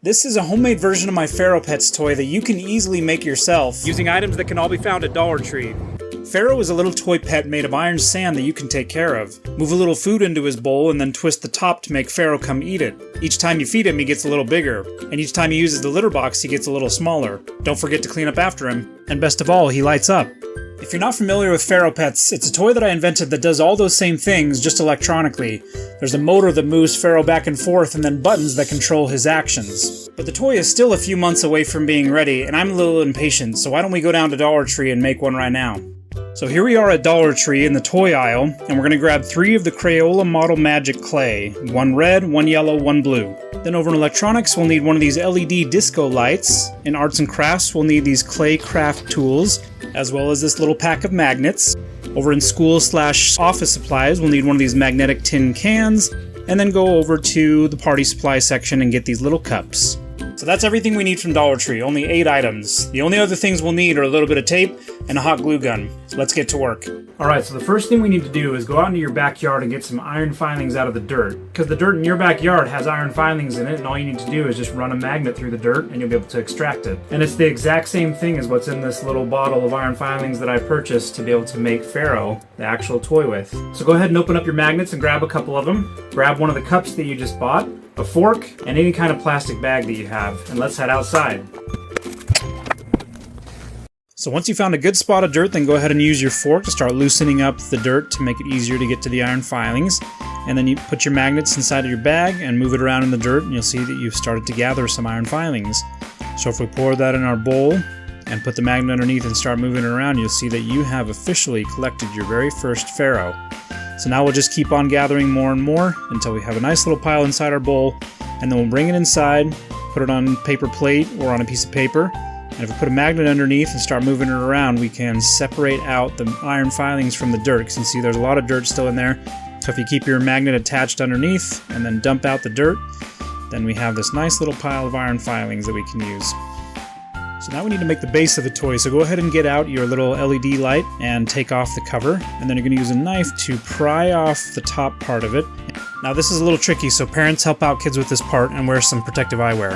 This is a homemade version of my Ferro Pets toy that you can easily make yourself using items that can all be found at Dollar Tree. Pharaoh is a little toy pet made of iron sand that you can take care of. Move a little food into his bowl and then twist the top to make Pharaoh come eat it. Each time you feed him, he gets a little bigger, and each time he uses the litter box, he gets a little smaller. Don't forget to clean up after him, and best of all, he lights up. If you're not familiar with Ferro Pets, it's a toy that I invented that does all those same things, just electronically. There's a motor that moves Pharaoh back and forth, and then buttons that control his actions. But the toy is still a few months away from being ready, and I'm a little impatient, so why don't we go down to Dollar Tree and make one right now? So here we are at Dollar Tree in the toy aisle, and we're going to grab 3 of the Crayola Model Magic clay. 1 red, 1 yellow, 1 blue. Then over in electronics, we'll need one of these LED disco lights. In arts and crafts, we'll need these clay craft tools, as well as this little pack of magnets. Over in school/office supplies, we'll need one of these magnetic tin cans, and then go over to the party supply section and get these little cups. So that's everything we need from Dollar Tree, only 8 items. The only other things we'll need are a little bit of tape and a hot glue gun. So let's get to work. Alright, so the first thing we need to do is go out into your backyard and get some iron filings out of the dirt. Because the dirt in your backyard has iron filings in it, and all you need to do is just run a magnet through the dirt and you'll be able to extract it. And it's the exact same thing as what's in this little bottle of iron filings that I purchased to be able to make Pharaoh the actual toy with. So go ahead and open up your magnets and grab a couple of them. Grab one of the cups that you just bought, a fork, and any kind of plastic bag that you have, and let's head outside. So once you found a good spot of dirt, then go ahead and use your fork to start loosening up the dirt to make it easier to get to the iron filings. And then you put your magnets inside of your bag and move it around in the dirt, and you'll see that you've started to gather some iron filings. So if we pour that in our bowl and put the magnet underneath and start moving it around, you'll see that you have officially collected your very first Pharaoh. So now we'll just keep on gathering more and more until we have a nice little pile inside our bowl, and then we'll bring it inside, put it on a paper plate or on a piece of paper, and if we put a magnet underneath and start moving it around, we can separate out the iron filings from the dirt, because you can see there's a lot of dirt still in there. So if you keep your magnet attached underneath and then dump out the dirt, then we have this nice little pile of iron filings that we can use. So now we need to make the base of the toy, so go ahead and get out your little LED light and take off the cover, and then you're going to use a knife to pry off the top part of it. Now this is a little tricky, so parents help out kids with this part and wear some protective eyewear.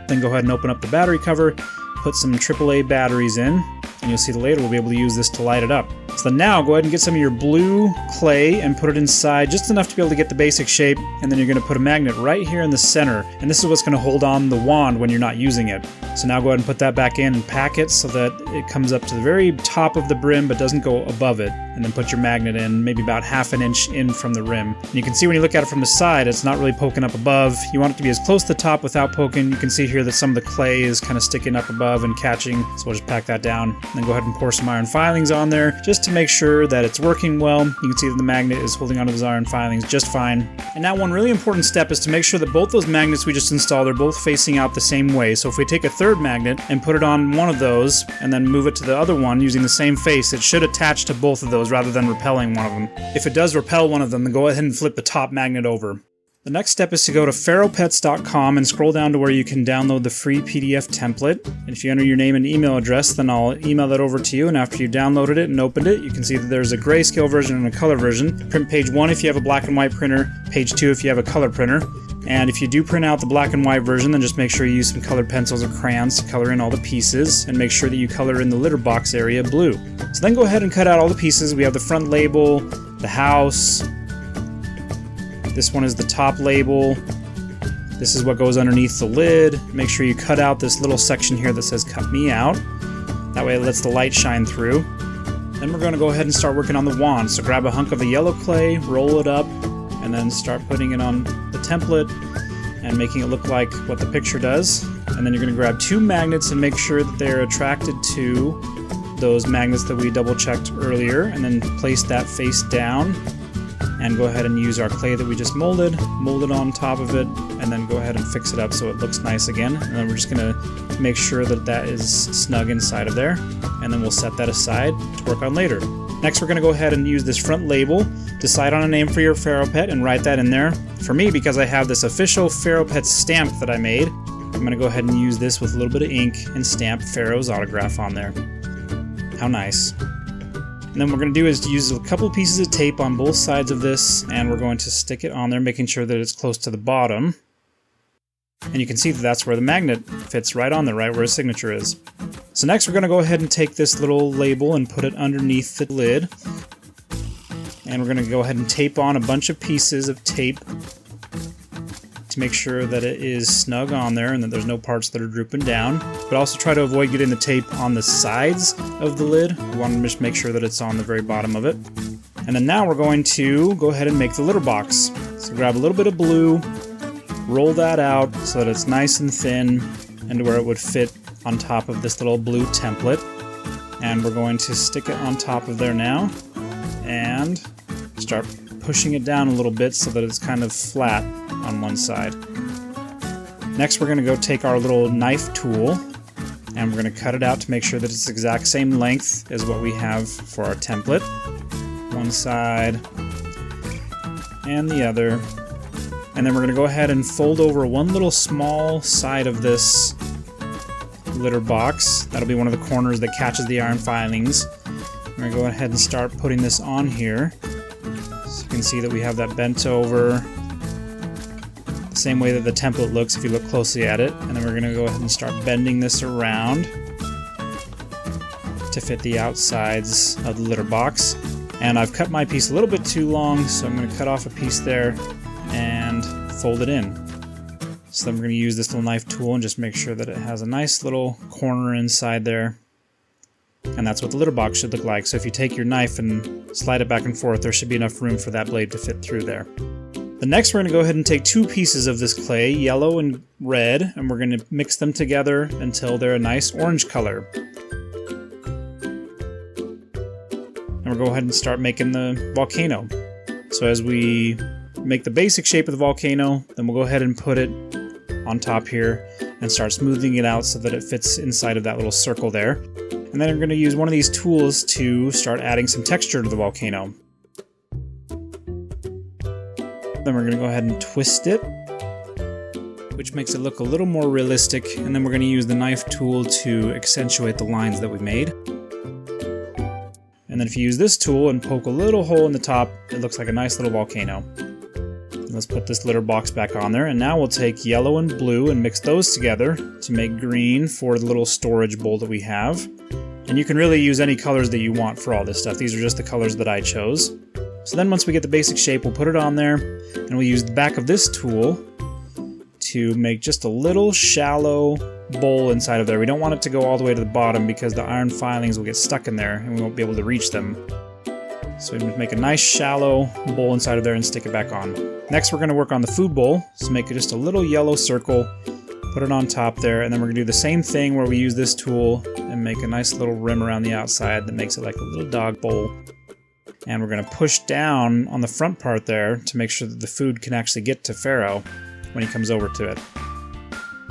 Then go ahead and open up the battery cover, put some AAA batteries in, and you'll see that later we'll be able to use this to light it up. So now go ahead and get some of your blue clay and put it inside just enough to be able to get the basic shape, and then you're going to put a magnet right here in the center, and this is what's going to hold on the wand when you're not using it. So now go ahead and put that back in and pack it so that it comes up to the very top of the brim but doesn't go above it, and then put your magnet in maybe about ½ an inch in from the rim. And you can see when you look at it from the side, it's not really poking up above. You want it to be as close to the top without poking. You can see here that some of the clay is kind of sticking up above and catching, so we'll just pack that down. And then go ahead and pour some iron filings on there just to make sure that it's working well. You can see that the magnet is holding onto those iron filings just fine. And now one really important step is to make sure that both those magnets we just installed are both facing out the same way. So if we take a third magnet and put it on one of those and then move it to the other one using the same face, it should attach to both of those rather than repelling one of them. If it does repel one of them, then go ahead and flip the top magnet over. The next step is to go to ferropets.com and scroll down to where you can download the free PDF template. And if you enter your name and email address, then I'll email that over to you, and after you downloaded it and opened it, you can see that there's a grayscale version and a color version. Print page 1 if you have a black and white printer, page 2 if you have a color printer. And if you do print out the black and white version, then just make sure you use some colored pencils or crayons to color in all the pieces, and make sure that you color in the litter box area blue. So then go ahead and cut out all the pieces. We have the front label, the house. This one is the top label. This is what goes underneath the lid. Make sure you cut out this little section here that says "Cut Me Out." That way it lets the light shine through. Then we're going to go ahead and start working on the wand. So grab a hunk of the yellow clay, roll it up, and then start putting it on the template and making it look like what the picture does. And then you're going to grab 2 magnets and make sure that they're attracted to those magnets that we double checked earlier, and then place that face down. And go ahead and use our clay that we just mold it on top of it, and then go ahead and fix it up so it looks nice again. And then we're just going to make sure that that is snug inside of there, and then we'll set that aside to work on later. Next, we're going to go ahead and use this front label, decide on a name for your Ferro Pet, and write that in there. For me, because I have this official Ferro Pet stamp that I made, I'm going to go ahead and use this with a little bit of ink and stamp Pharaoh's autograph on there. How nice. And then what we're going to do is use a couple of pieces of tape on both sides of this, and we're going to stick it on there, making sure that it's close to the bottom. And you can see that that's where the magnet fits right on there, right where his signature is. So next we're going to go ahead and take this little label and put it underneath the lid. And we're going to go ahead and tape on a bunch of pieces of tape to make sure that it is snug on there and that there's no parts that are drooping down. But also try to avoid getting the tape on the sides of the lid. We want to just make sure that it's on the very bottom of it. And then now we're going to go ahead and make the litter box. So grab a little bit of blue, roll that out so that it's nice and thin and to where it would fit on top of this little blue template. And we're going to stick it on top of there now and start pushing it down a little bit so that it's kind of flat on one side. Next we're going to go take our little knife tool and we're going to cut it out to make sure that it's the exact same length as what we have for our template. One side and the other. And then we're going to go ahead and fold over one little small side of this litter box. That'll be one of the corners that catches the iron filings. We're going to go ahead and start putting this on here. So you can see that we have that bent over the same way that the template looks if you look closely at it. And then we're going to go ahead and start bending this around to fit the outsides of the litter box. And I've cut my piece a little bit too long, so I'm going to cut off a piece there and fold it in. So then we're going to use this little knife tool and just make sure that it has a nice little corner inside there. And that's what the litter box should look like. So if you take your knife and slide it back and forth, there should be enough room for that blade to fit through there. The next we're going to go ahead and take two pieces of this clay, yellow and red, and we're going to mix them together until they're a nice orange color. And we'll go ahead and start making the volcano. So as we make the basic shape of the volcano, then we'll go ahead and put it on top here and start smoothing it out so that it fits inside of that little circle there. And then I'm going to use one of these tools to start adding some texture to the volcano. Then we're going to go ahead and twist it, which makes it look a little more realistic. And then we're going to use the knife tool to accentuate the lines that we made. And then if you use this tool and poke a little hole in the top, it looks like a nice little volcano. Let's put this litter box back on there, and now we'll take yellow and blue and mix those together to make green for the little storage bowl that we have. And you can really use any colors that you want for all this stuff. These are just the colors that I chose. So then once we get the basic shape, we'll put it on there, and we'll use the back of this tool to make just a little shallow bowl inside of there. We don't want it to go all the way to the bottom because the iron filings will get stuck in there and we won't be able to reach them. So we make a nice shallow bowl inside of there and stick it back on. Next we're going to work on the food bowl. So make just a little yellow circle, put it on top there, and then we're going to do the same thing where we use this tool and make a nice little rim around the outside that makes it like a little dog bowl. And we're going to push down on the front part there to make sure that the food can actually get to Pharaoh when he comes over to it.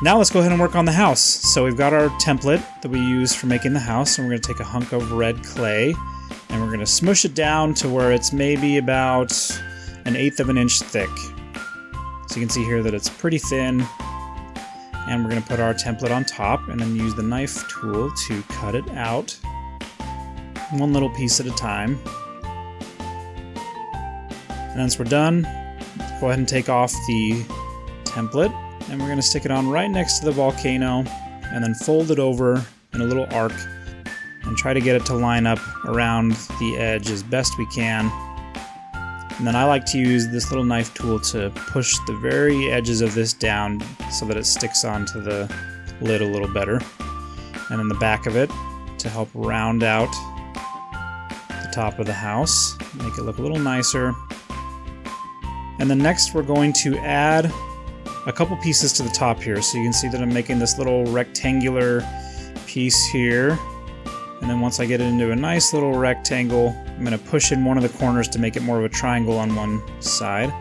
Now let's go ahead and work on the house. So we've got our template that we use for making the house, and we're going to take a hunk of red clay and we're going to smush it down to where it's maybe about 1/8 of an inch thick. So you can see here that it's pretty thin. And we're going to put our template on top and then use the knife tool to cut it out one little piece at a time. And once we're done, go ahead and take off the template, and we're going to stick it on right next to the volcano and then fold it over in a little arc and try to get it to line up around the edge as best we can. And then I like to use this little knife tool to push the very edges of this down so that it sticks onto the lid a little better. And then the back of it to help round out the top of the house, make it look a little nicer. And then next we're going to add a couple pieces to the top here. So you can see that I'm making this little rectangular piece here. And then once I get it into a nice little rectangle, I'm going to push in one of the corners to make it more of a triangle on one side.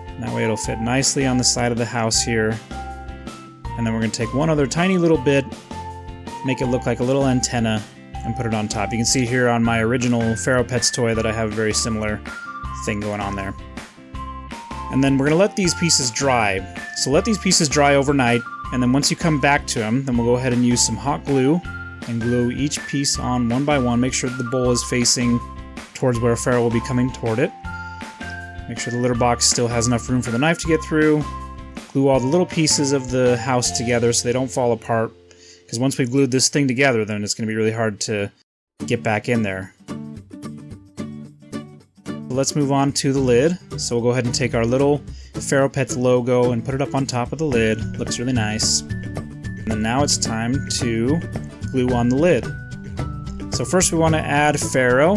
And that way it'll fit nicely on the side of the house here. And then we're going to take one other tiny little bit, make it look like a little antenna, and put it on top. You can see here on my original Ferro Pets toy that I have a very similar thing going on there. And then we're going to let these pieces dry. So let these pieces dry overnight, and then once you come back to them, then we'll go ahead and use some hot glue and glue each piece on one by one. Make sure that the bowl is facing towards where Pharaoh will be coming toward it. Make sure the litter box still has enough room for the knife to get through. glue all the little pieces of the house together so they don't fall apart. Because once we've glued this thing together, then it's going to be really hard to get back in there. Let's move on to the lid. So we'll go ahead and take our little Ferro Pet logo and put it up on top of the lid. Looks really nice. And then now it's time to glue on the lid. So first we want to add Pharaoh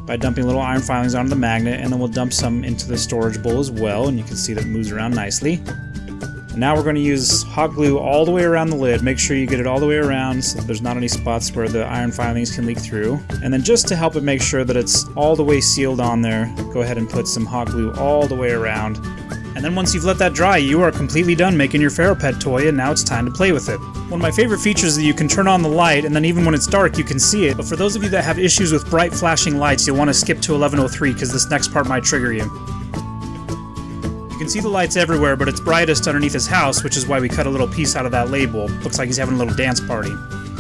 by dumping little iron filings onto the magnet, and then we'll dump some into the storage bowl as well, and you can see that it moves around nicely. And now we're going to use hot glue all the way around the lid. Make sure you get it all the way around so that there's not any spots where the iron filings can leak through. And then just to help it make sure that it's all the way sealed on there, go ahead and put some hot glue all the way around. And then once you've let that dry, you are completely done making your Ferro Pet toy, and now it's time to play with it. One of my favorite features is that you can turn on the light, and then even when it's dark, you can see it. But for those of you that have issues with bright flashing lights, you'll want to skip to 1103 because this next part might trigger you. You can see the lights everywhere, but it's brightest underneath his house, which is why we cut a little piece out of that label. Looks like he's having a little dance party.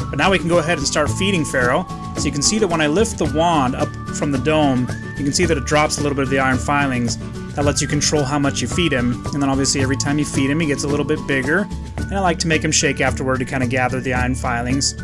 But now we can go ahead and start feeding Pharaoh. So you can see that when I lift the wand up from the dome, you can see that it drops a little bit of the iron filings. That lets you control how much you feed him. And then obviously every time you feed him, he gets a little bit bigger. And I like to make him shake afterward to kind of gather the iron filings.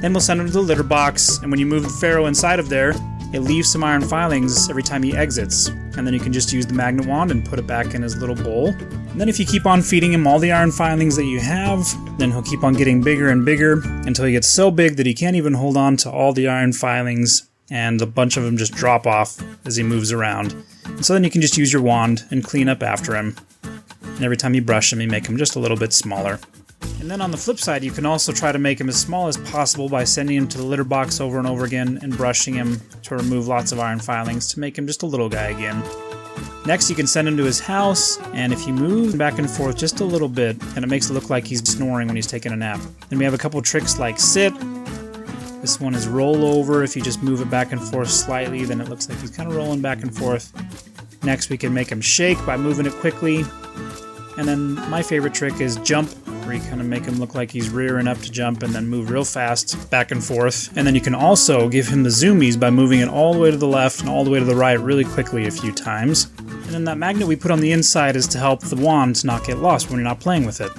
Then we'll send him to the litter box, and when you move the Pharaoh inside of there, it leaves some iron filings every time he exits. And then you can just use the magnet wand and put it back in his little bowl. And then if you keep on feeding him all the iron filings that you have, then he'll keep on getting bigger and bigger until he gets so big that he can't even hold on to all the iron filings, and a bunch of them just drop off as he moves around. And so then you can just use your wand and clean up after him. And every time you brush him, you make him just a little bit smaller. And then on the flip side, you can also try to make him as small as possible by sending him to the litter box over and over again and brushing him to remove lots of iron filings to make him just a little guy again. Next, you can send him to his house, and if you move back and forth just a little bit, then it makes it look like he's snoring when he's taking a nap. Then we have a couple tricks like sit. This one is roll over. If you just move it back and forth slightly, then it looks like he's kind of rolling back and forth. Next, we can make him shake by moving it quickly. And then my favorite trick is jump, where you kind of make him look like he's rearing up to jump and then move real fast back and forth. And then you can also give him the zoomies by moving it all the way to the left and all the way to the right really quickly a few times. And then that magnet we put on the inside is to help the wand not get lost when you're not playing with it.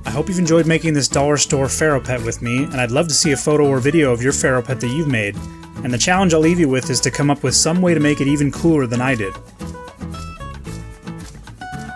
I hope you've enjoyed making this dollar store Ferro Pet with me, and I'd love to see a photo or video of your Ferro Pet that you've made. And the challenge I'll leave you with is to come up with some way to make it even cooler than I did.